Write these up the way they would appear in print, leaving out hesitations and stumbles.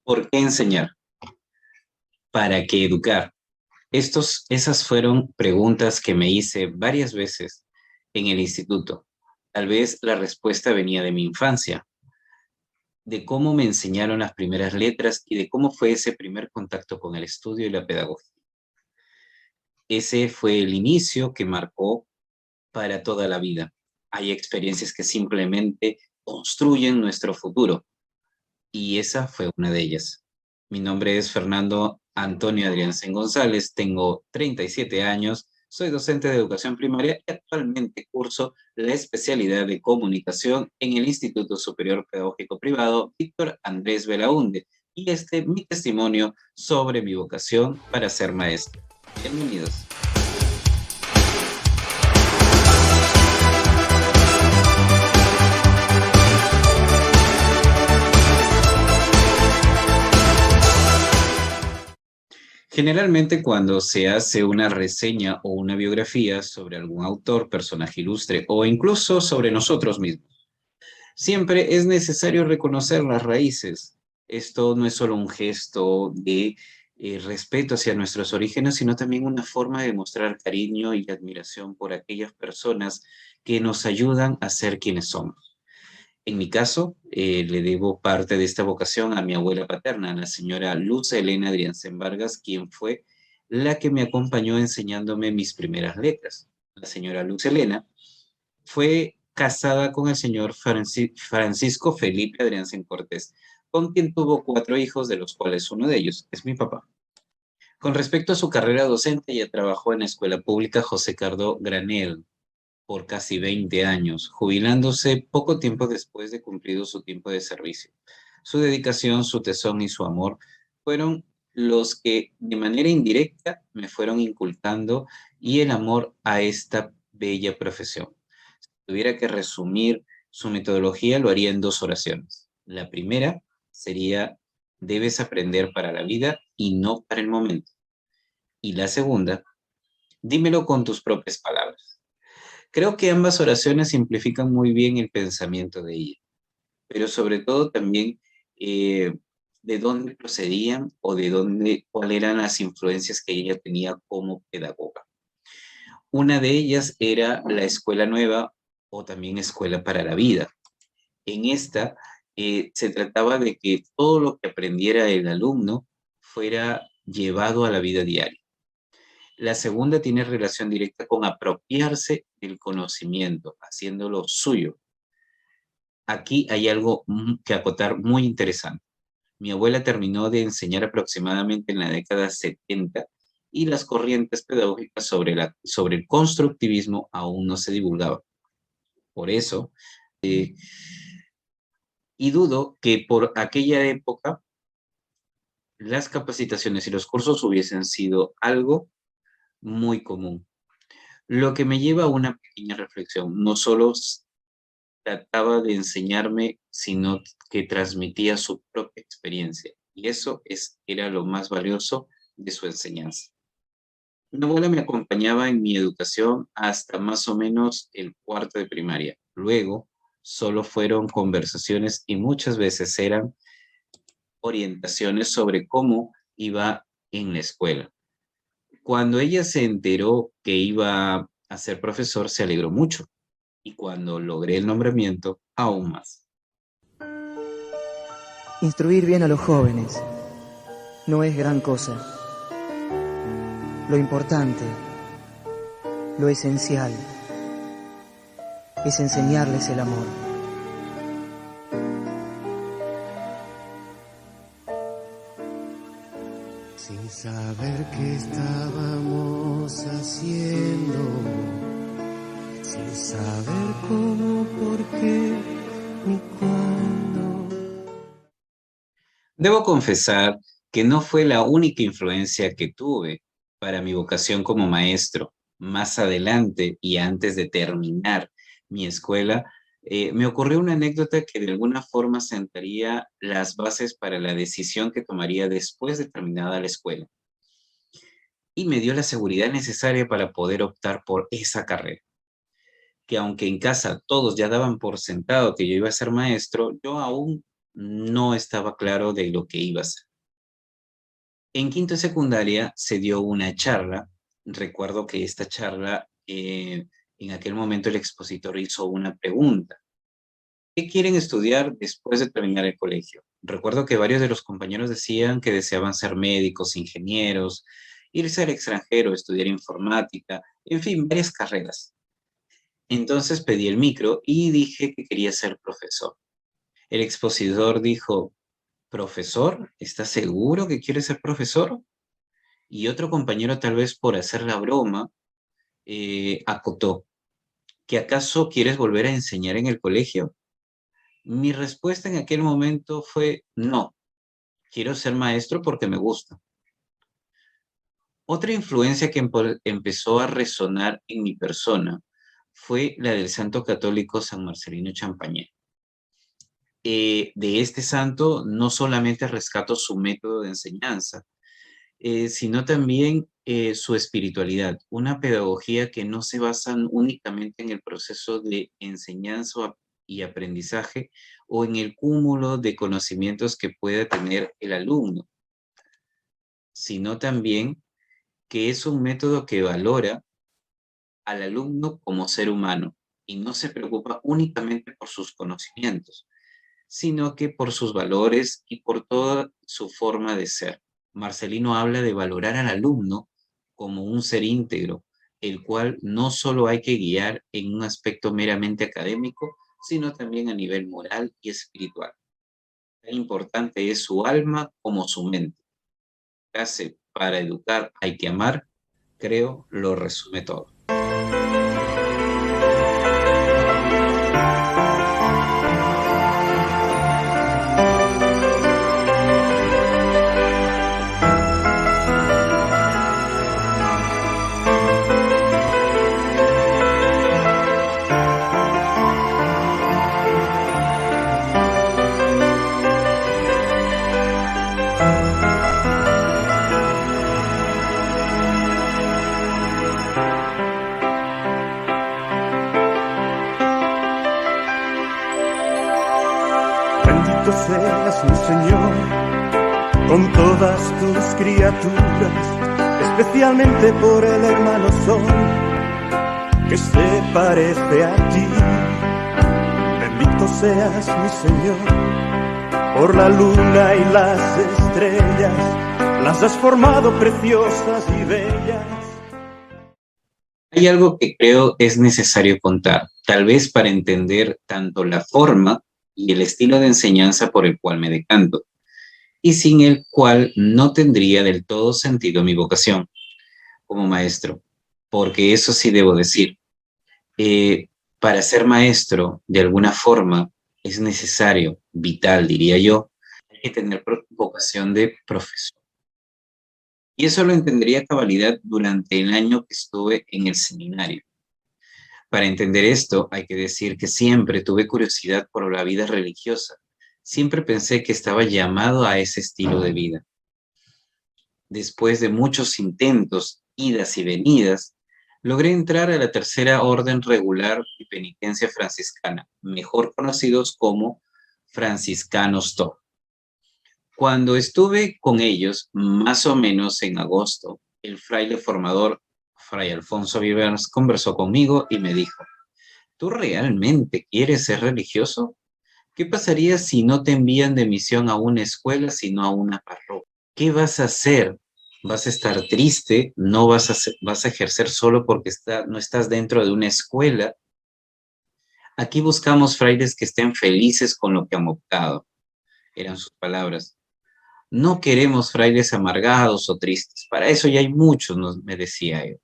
¿Por qué enseñar? ¿Para qué educar? Esas fueron preguntas que me hice varias veces en el instituto. Tal vez la respuesta venía de mi infancia, de cómo me enseñaron las primeras letras y de cómo fue ese primer contacto con el estudio y la pedagogía. Ese fue el inicio que marcó para toda la vida. Hay experiencias que simplemente construyen nuestro futuro y esa fue una de ellas. Mi nombre es Fernando Antonio Adriansen González, tengo 37 años, soy docente de educación primaria y actualmente curso la especialidad de comunicación en el Instituto Superior Pedagógico Privado Víctor Andrés Belaúnde y mi testimonio sobre mi vocación para ser maestro. Bienvenidos. Generalmente cuando se hace una reseña o una biografía sobre algún autor, personaje ilustre o incluso sobre nosotros mismos, siempre es necesario reconocer las raíces. Esto no es solo un gesto de respeto hacia nuestros orígenes, sino también una forma de mostrar cariño y admiración por aquellas personas que nos ayudan a ser quienes somos. En mi caso, le debo parte de esta vocación a mi abuela paterna, la señora Luz Elena Adriansen Vargas, quien fue la que me acompañó enseñándome mis primeras letras. La señora Luz Elena fue casada con el señor Francisco Felipe Adriansen Cortés, con quien tuvo 4 hijos, de los cuales uno de ellos es mi papá. Con respecto a su carrera docente, ella trabajó en la Escuela Pública José Cardo Granel por casi 20 años, jubilándose poco tiempo después de cumplido su tiempo de servicio. Su dedicación, su tesón y su amor fueron los que de manera indirecta me fueron inculcando y el amor a esta bella profesión. Si tuviera que resumir su metodología, lo haría en 2 oraciones. La primera sería: debes aprender para la vida y no para el momento. Y la segunda: dímelo con tus propias palabras. Creo que ambas oraciones simplifican muy bien el pensamiento de ella, pero sobre todo también eh, de dónde procedían o cuáles eran las influencias que ella tenía como pedagoga. Una de ellas era la Escuela Nueva o también Escuela para la Vida. En esta se trataba de que todo lo que aprendiera el alumno fuera llevado a la vida diaria. La segunda tiene relación directa con apropiarse del conocimiento, haciéndolo suyo. Aquí hay algo que acotar muy interesante. Mi abuela terminó de enseñar aproximadamente en la década 70 y las corrientes pedagógicas sobre el constructivismo aún no se divulgaban. Por eso, y dudo que por aquella época las capacitaciones y los cursos hubiesen sido algo muy común. Lo que me lleva a una pequeña reflexión. No solo trataba de enseñarme, sino que transmitía su propia experiencia. Y eso era lo más valioso de su enseñanza. Mi abuela me acompañaba en mi educación hasta más o menos el 4º de primaria. Luego, solo fueron conversaciones y muchas veces eran orientaciones sobre cómo iba en la escuela. Cuando ella se enteró que iba a ser profesor, se alegró mucho. Y cuando logré el nombramiento, aún más. Instruir bien a los jóvenes no es gran cosa. Lo importante, lo esencial, es enseñarles el amor. Sin saber qué estábamos haciendo, sin saber cómo, por qué ni cuándo. Debo confesar que no fue la única influencia que tuve para mi vocación como maestro. Más adelante y antes de terminar mi escuela, me ocurrió una anécdota que de alguna forma sentaría las bases para la decisión que tomaría después de terminada la escuela. Y me dio la seguridad necesaria para poder optar por esa carrera. Que aunque en casa todos ya daban por sentado que yo iba a ser maestro, yo aún no estaba claro de lo que iba a hacer. En quinto de secundaria se dio una charla. Recuerdo que esta charla, en aquel momento el expositor hizo una pregunta. ¿Qué quieren estudiar después de terminar el colegio? Recuerdo que varios de los compañeros decían que deseaban ser médicos, ingenieros, irse al extranjero, estudiar informática, en fin, varias carreras. Entonces pedí el micro y dije que quería ser profesor. El expositor dijo, ¿profesor? ¿Estás seguro que quieres ser profesor? Y otro compañero, tal vez por hacer la broma, acotó, ¿que acaso quieres volver a enseñar en el colegio? Mi respuesta en aquel momento fue, no, quiero ser maestro porque me gusta. Otra influencia que empezó a resonar en mi persona fue la del santo católico San Marcelino Champañé. De este santo no solamente rescato su método de enseñanza, sino también su espiritualidad, una pedagogía que no se basa únicamente en el proceso de enseñanza y aprendizaje o en el cúmulo de conocimientos que pueda tener el alumno, sino también que es un método que valora al alumno como ser humano y no se preocupa únicamente por sus conocimientos, sino que por sus valores y por toda su forma de ser. Marcelino habla de valorar al alumno como un ser íntegro, el cual no solo hay que guiar en un aspecto meramente académico, sino también a nivel moral y espiritual. Tan importante es su alma como su mente. Frase, para educar hay que amar, creo lo resume todo. Bendito seas, mi Señor, con todas tus criaturas, especialmente por el hermano Sol, que se parece a ti. Bendito seas, mi Señor, por la luna y las estrellas, las has formado preciosas y bellas. Hay algo que creo es necesario contar, tal vez para entender tanto la forma y el estilo de enseñanza por el cual me decanto, y sin el cual no tendría del todo sentido mi vocación como maestro, porque eso sí debo decir, para ser maestro, de alguna forma, es necesario, vital, diría yo, hay que tener vocación de profesor. Y eso lo entendería a cabalidad durante el año que estuve en el seminario. Para entender esto, hay que decir que siempre tuve curiosidad por la vida religiosa. Siempre pensé que estaba llamado a ese estilo de vida. Después de muchos intentos, idas y venidas, logré entrar a la tercera orden regular y penitencia franciscana, mejor conocidos como franciscanos TO. Cuando estuve con ellos, más o menos en agosto, el fraile formador, Fray Alfonso Vivers, conversó conmigo y me dijo, ¿tú realmente quieres ser religioso? ¿Qué pasaría si no te envían de misión a una escuela, sino a una parroquia? ¿Qué vas a hacer? ¿Vas a estar triste? ¿No vas a ejercer solo porque no estás dentro de una escuela? Aquí buscamos frailes que estén felices con lo que han optado. Eran sus palabras. No queremos frailes amargados o tristes. Para eso ya hay muchos, me decía él.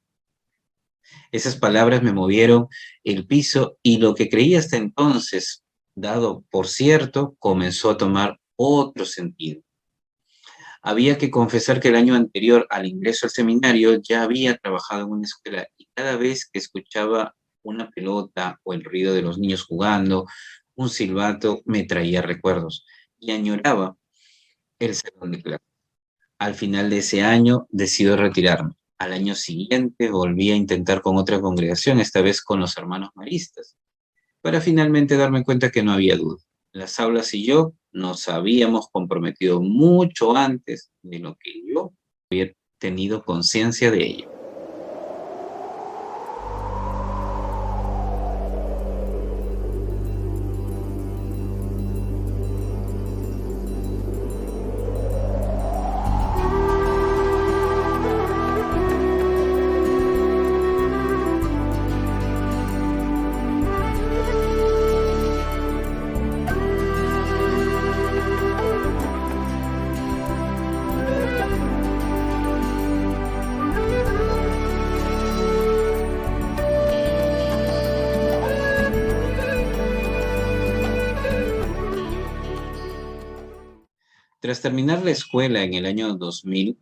Esas palabras me movieron el piso y lo que creía hasta entonces, dado por cierto, comenzó a tomar otro sentido. Había que confesar que el año anterior al ingreso al seminario ya había trabajado en una escuela y cada vez que escuchaba una pelota o el ruido de los niños jugando, un silbato, me traía recuerdos y añoraba el salón de clase. Al final de ese año decido retirarme. Al año siguiente volví a intentar con otra congregación, esta vez con los hermanos maristas, para finalmente darme cuenta que no había duda. Las aulas y yo nos habíamos comprometido mucho antes de lo que yo había tenido conciencia de ello. Tras terminar la escuela en el año 2000,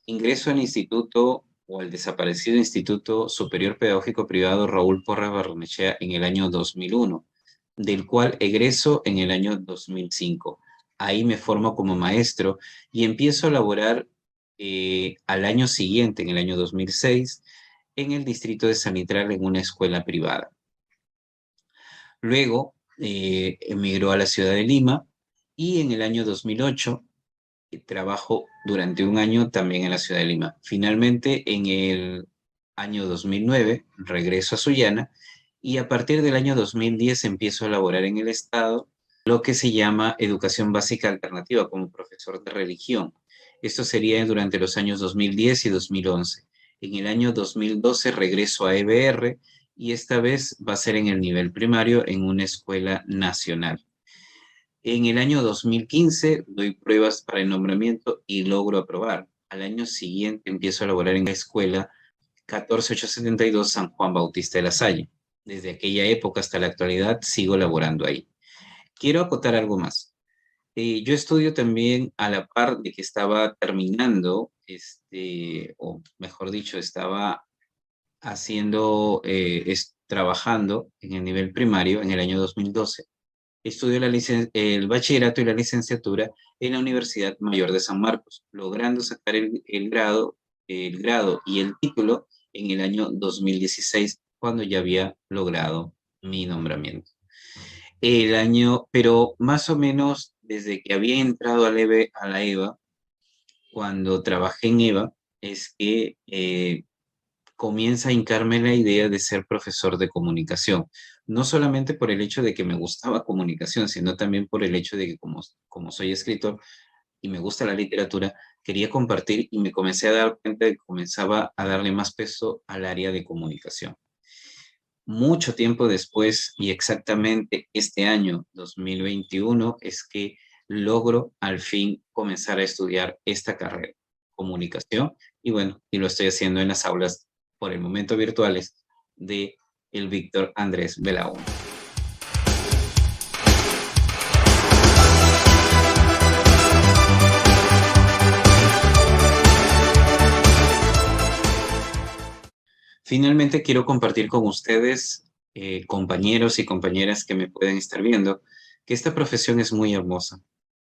ingreso al instituto o al desaparecido Instituto Superior Pedagógico Privado Raúl Porras Barrenechea en el año 2001, del cual egreso en el año 2005. Ahí me formo como maestro y empiezo a laborar al año siguiente, en el año 2006, en el distrito de Sanitral en una escuela privada. Luego emigró a la ciudad de Lima y en el año 2008 trabajo durante un año también en la ciudad de Lima. Finalmente, en el año 2009 regreso a Sullana y a partir del año 2010 empiezo a laborar en el Estado lo que se llama Educación Básica Alternativa como profesor de religión. Esto sería durante los años 2010 y 2011. En el año 2012 regreso a EBR y esta vez va a ser en el nivel primario en una escuela nacional. En el año 2015 doy pruebas para el nombramiento y logro aprobar. Al año siguiente empiezo a laborar en la escuela 14872 San Juan Bautista de la Salle. Desde aquella época hasta la actualidad sigo laborando ahí. Quiero acotar algo más. Yo estudio también a la par de que estaba terminando, o mejor dicho, estaba trabajando en el nivel primario en el año 2012. Estudió el bachillerato y la licenciatura en la Universidad Mayor de San Marcos, logrando sacar el grado y el título en el año 2016, cuando ya había logrado mi nombramiento. Pero más o menos desde que había entrado a la EVA, cuando trabajé en EVA, es que comienza a hincarme la idea de ser profesor de comunicación. No solamente por el hecho de que me gustaba comunicación, sino también por el hecho de que como soy escritor y me gusta la literatura, quería compartir y me comencé a dar cuenta de que comenzaba a darle más peso al área de comunicación. Mucho tiempo después, y exactamente este año 2021, es que logro al fin comenzar a estudiar esta carrera, comunicación, y bueno, y lo estoy haciendo en las aulas, por el momento virtuales, de el Víctor Andrés Belaúnde. Finalmente quiero compartir con ustedes, compañeros y compañeras que me pueden estar viendo, que esta profesión es muy hermosa.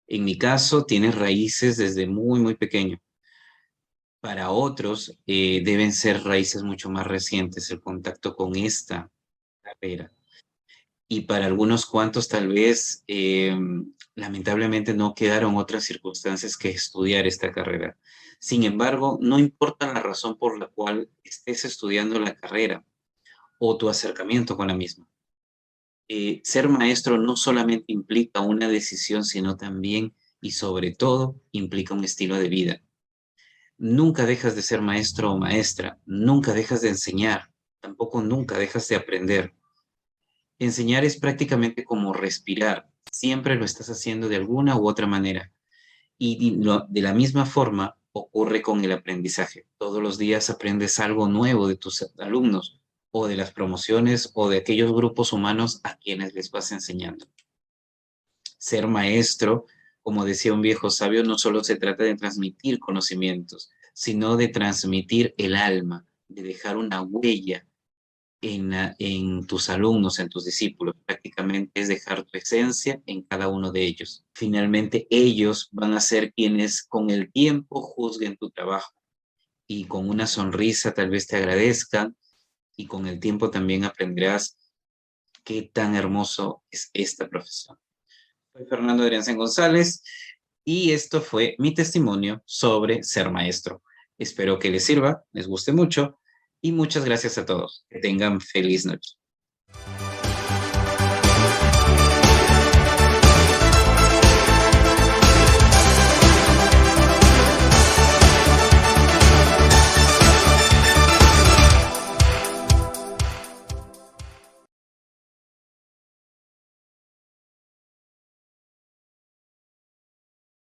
En mi caso, tiene raíces desde muy, muy pequeño. Para otros, deben ser raíces mucho más recientes, el contacto con esta carrera. Y para algunos cuantos, tal vez, lamentablemente no quedaron otras circunstancias que estudiar esta carrera. Sin embargo, no importa la razón por la cual estés estudiando la carrera o tu acercamiento con la misma. Ser maestro no solamente implica una decisión, sino también y sobre todo implica un estilo de vida. Nunca dejas de ser maestro o maestra, nunca dejas de enseñar, tampoco nunca dejas de aprender. Enseñar es prácticamente como respirar, siempre lo estás haciendo de alguna u otra manera. Y de la misma forma ocurre con el aprendizaje. Todos los días aprendes algo nuevo de tus alumnos o de las promociones o de aquellos grupos humanos a quienes les vas enseñando. Ser maestro, como decía un viejo sabio, no solo se trata de transmitir conocimientos, sino de transmitir el alma, de dejar una huella en tus alumnos, en tus discípulos. Prácticamente es dejar tu esencia en cada uno de ellos. Finalmente, ellos van a ser quienes con el tiempo juzguen tu trabajo y con una sonrisa tal vez te agradezcan y con el tiempo también aprenderás qué tan hermoso es esta profesión. Soy Fernando Adrián González y esto fue mi testimonio sobre ser maestro. Espero que les sirva, les guste mucho y muchas gracias a todos. Que tengan feliz noche.